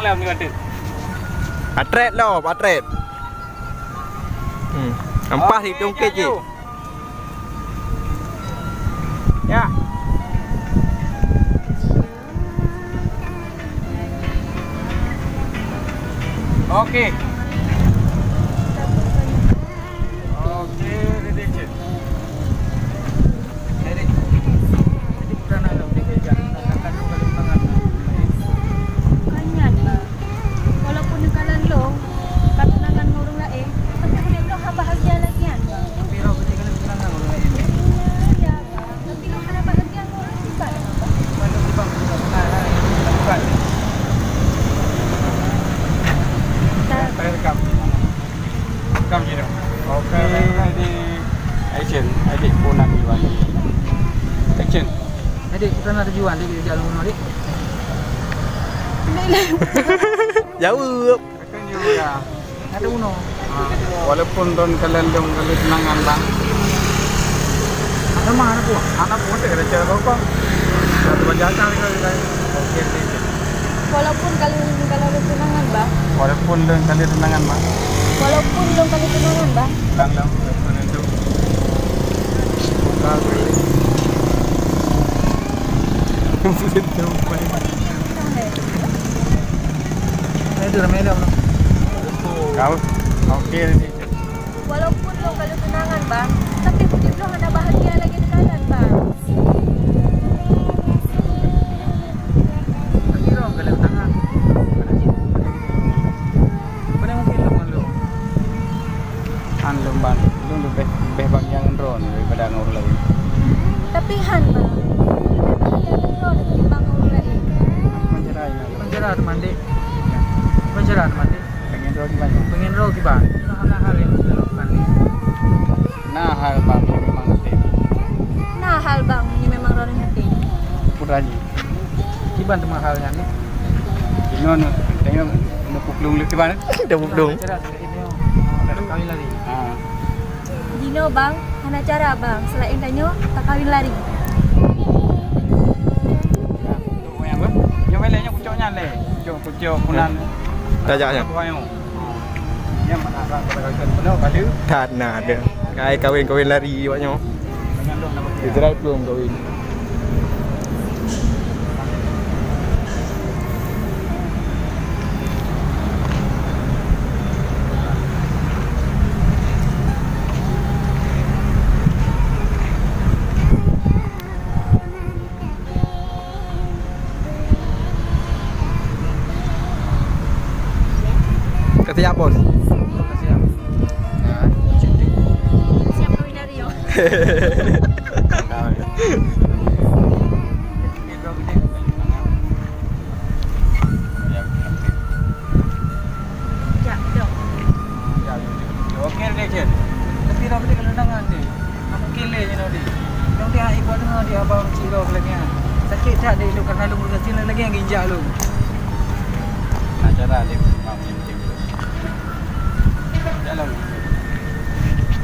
lah ni kata. Atret lah, atret. Nampak si tungkit je. Ya. Okey. Okey, ready je. Ready. Jadi kerana nak bekerja akan kalau tangan. Kanyan ba. Walaupun nakalan lo, katunangan mo rin lae, tapi hindi lo bahagia lagi yan. Pero kasi kalau tangan orang lain. Ya, tapi lo hana bahagia mo rin siya. Kalau bang bukan. Rekam. Rekam je dah. Okey, ready. Action. Adik pun nak jual. Action. Adik kita nak jual di jalan rumah adik. Jauh. Akan juga. Ada uno. Walaupun don kalian dong kali senangan bang. Ada mana pun. Anak pun tak ada cara kau. Satu baca kali kali. Okey. Walaupun kalau lo tunangan ba. Walaupun don kali senangan bang. Walaupun lo kali tunangan ba. Lang menentu. Kali. Menentu. Itu ramai dah. Kau. Okey ni. Walaupun lo kali tunangan ba, tapi hidup lo hana bahagia lagi nakalan ba. Kira kalau tangan. Mana mungkin lo malu. Han lomban, lu lebih bang yang ron daripada orang lain. Tapi han ba, lebih bahagia lo ketimbang orang lain. Penjara mandi. Penjara mandi. Pengen ron banyak. Pengen ron tiba. Hal-hal yang dilakukan. Nah hal bang memang nanti. Nah hal bang ini memang ron nanti. Puraji. Kiban tu halnya ni. Ino tengok puklung lu kiban. Dah bukdung. Kawin lari. Dino bang, hana cara bang, selain tanyo tak kawin lari. Yang apa? Yang belanya pucuknya le. Pucuk punan. Tajak je. Yang mana kawin penuh kali. Tak nak ada. Kai kawin lari buatnya. Dengan dong nak Dia try belum kawin. Siap bos. Siap. Siap kawin lari yo. Ya, dong. Okey deh je. Tapi dah boleh kelendangan dia. Aku kile je nanti. Nanti hai buat dengar dia abang ciro lagi. Sakit tak dia lu kerana lu berkecil lagi yang ginjak lu. Nak cara dia mau menyintik. Jalan.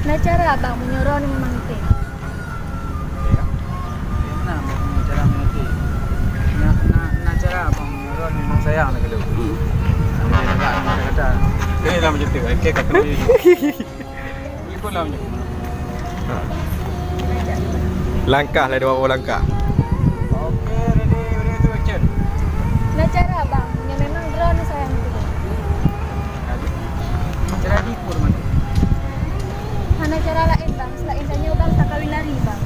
Nah cara bang menyuruh ni memang itu. Ya. Mana cara menyintik? Nak cara abang menyuruh memang sayang lagi lu. Dia kata. Dia dah menyintik. Okey kata dia. Ikut lah menyintik. Langkah lah dua orang langkah. Okey, ready to action. Nah cara bang, yang memang drone sayang itu. Cara dikur mana? Hana cara lain bang, selain tanyo bang tak kawin lari bang.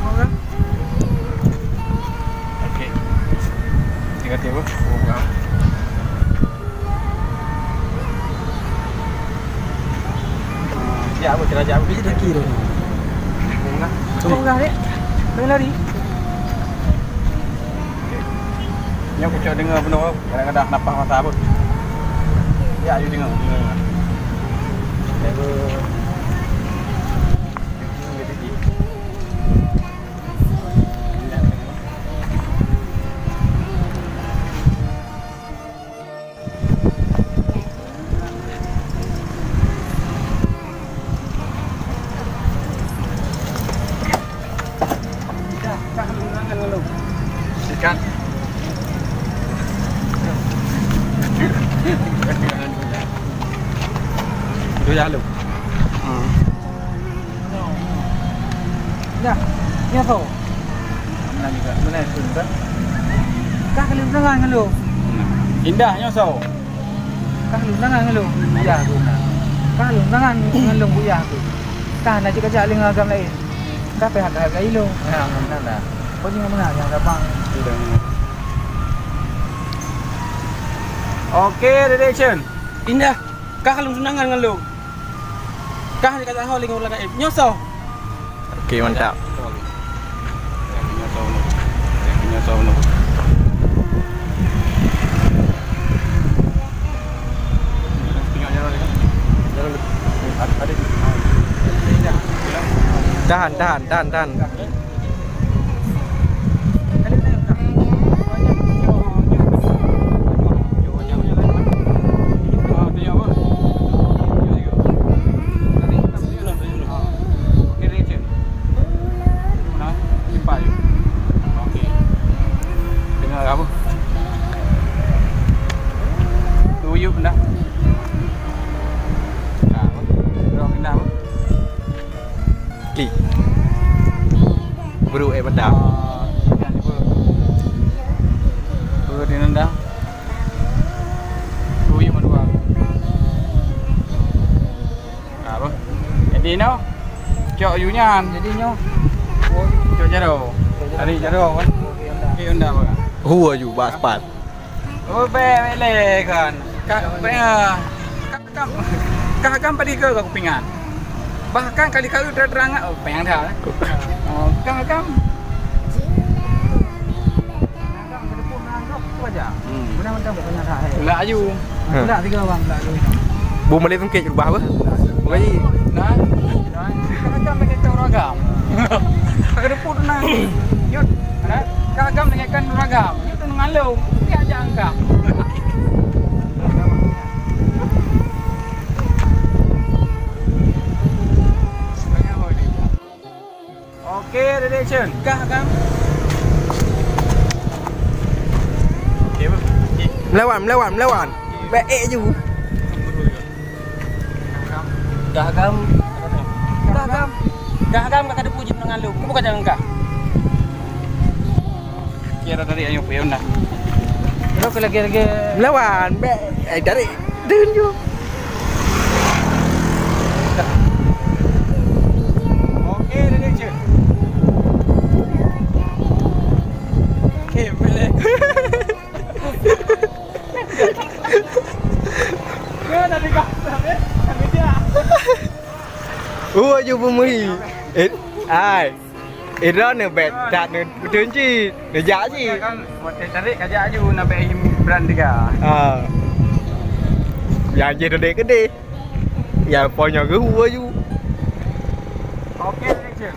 Orang. Okey. Tiga tiga. Oh, siap cara jauh dia dah kira. Bunga. Bunga dek. Boleh lari. Yang aku cuba dengar penuh, kadang-kadang nampak mata pun. Ya, you dengar. Level. Sikat. Dua jalan. Ya, ya tau. Mana juga. Mana itu juga. Kah kelim tangan kan lu? Indahnya so. Kah kelim tangan kan lu? Ya tu. Kah kelim tangan dengan lu ya tu. Kah nak cakap cakap dengan agam lain. Kah pihak lain lu. Ya, mana dah. Kau jangan mana yang gampang. Oke, reaction. Indah. Kah kalau senangan dengan lu. Kah dikata hol dengan ulang nyoso. Oke, mantap. Nyoso nu. Tahan. Ki. Buru badam. Di nanda. Tuyu madua. Apa? Jadi no. Cok yunya Jadi nyo. cok jaro. Tadi jaro kan. Ki unda apa? Hua ju baspat. Oh le kan. Kakak padi ke kupingan. Bahkan kali-kali terang pengen dah. Oh, kakak. Benar-benar bukannya dah. Lah aju. Lah 3 orang lah lu. Bu Malay tungkit rubah apa? Bukan Nah. Kakak pakai kau ragam. Kakak deput nang. Yut. Nah, kakak dengan kan ragam. Itu dengan lu. Dia aja angkat. Oke, reaction. Kah kan? Okey, Bu. Melawan. Baik ju. Gagam. Gagam kakak deput dengan lu. Ku bukan jalan kah? Kira tadi ayo punya dah. Terus lagi Melawan. Baik tarik. Dun ju. Oke, reaction. Oke, boleh. Kau dari kau, kami dia. Hua ju bumi. Ai. Era ne bet tak ne betul ji. Ne ja ji. Kan buat tarik aja aju nabe brand tiga. Yang je gede. Yang punya ke hua ju. Oke, reaction.